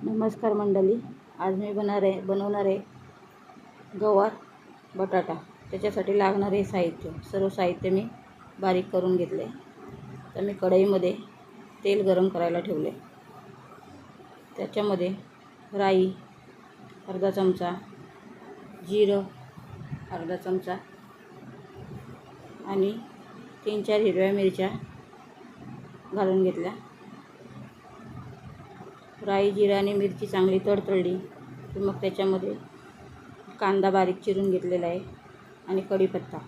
नमस्कार मंडळी, आज मी बनवणार आहे गवार बटाटा। त्याच्यासाठी लागणारे साहित्य, सर्व साहित्य मी बारीक करून घेतले। तर मी कढईमध्ये तेल गरम करायला ठेवले। त्याच्यामध्ये राई अर्धा चमचा, जिरं अर्धा चमचा आणि 3-4 हिरव्या मिरच्या घालून घेतल्या। राई, जिरा आणि मिरची चांगली तडतडली की मग त्याच्यामध्ये कांदा बारीक चिरून घेतलेला आहे आणि कढीपत्ता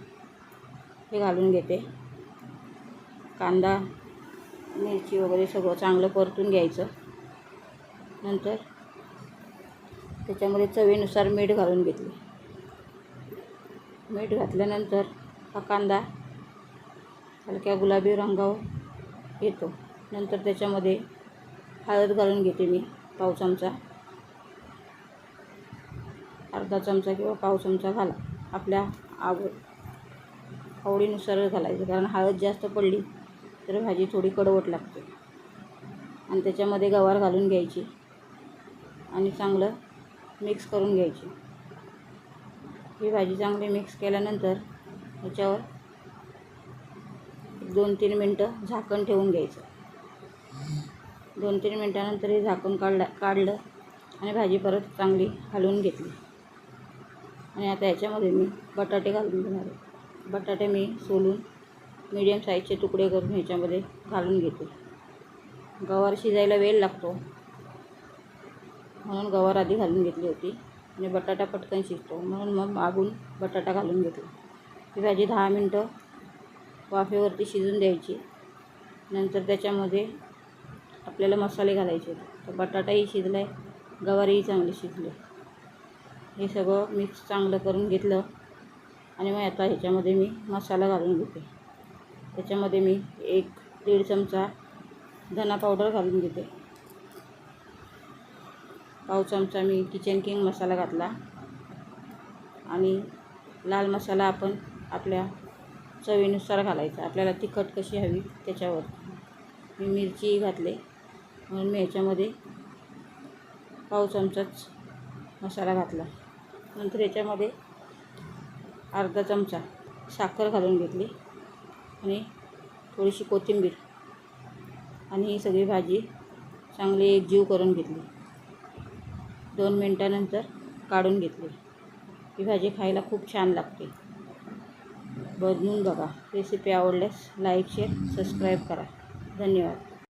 हे घालून घेते। कांदा, मिरची वगैरे सगळं चांगलं परतून घ्यायचं। नंतर त्याच्यामध्ये चवीनुसार मीठ घालून घेतले। मीठ घातल्यानंतर हा कांदा हलक्या गुलाबी रंगावर येतो। नंतर त्याच्यामध्ये हळद घालून घेते मी पाव चमचा, अर्धा चमचा किंवा पाव चमचा घाला, आपल्या आवडीनुसार घालायचं, कारण हळद जास्त पडली तर भाजी थोडी कडवट लागते। आणि त्याच्यामध्ये गवार घालून घ्यायची आणि चांगलं मिक्स करून घ्यायची। ही भाजी चांगली मिक्स केल्यानंतर याच्यावर 2-3 मिनटं झाकण ठेवून घ्यायचं। 2-3 मिनटानंतर हे झाकण काढलं आणि भाजी परत चांगली हलवून घेतली। आणि आता याच्यामध्ये मी बटाटे घालून घेणार आहे। बटाटे मी सोलून मीडियम साईजचे तुकडे करून ह्याच्यामध्ये घालून घेते। गवार शिजायला वेळ लागतो म्हणून गवार आधी घालून घेतली होती आणि बटाटा पटकन शिजतो म्हणून मग मागून बटाटा घालून घेतला। ही भाजी 10 मिनटं वाफेवरती शिजून द्यायची। नंतर त्याच्यामध्ये आपल्याला मसाले घालायचे। तर बटाटाही शिजला आहे, गवारही चांगली शिजले। हे सगळं मिक्स चांगलं करून घेतलं आणि मग आता ह्याच्यामध्ये मी मसाला घालून घेते। त्याच्यामध्ये मी 1-1.5 चमचा धना पावडर घालून घेते। पाव चमचा मी किचन किंग मसाला घातला आणि लाल मसाला आपण आपल्या चवीनुसार घालायचा, आपल्याला तिखट कशी हवी त्याच्यावर। मी मिरची घातले म्हणून मी ह्याच्यामध्ये पाव चमचाच मसाला घातला। नंतर याच्यामध्ये अर्धा चमचा साखर घालून घेतली आणि थोडीशी कोथिंबीर आणि ही सगळी भाजी चांगली एकजीव करून घेतली। 2 मिनटानंतर काढून घेतली। ही भाजी खायला खूप छान लागते, बनवून बघा। रेसिपी आवडल्यास लाईक, शेअर, सबस्क्राईब करा। धन्यवाद।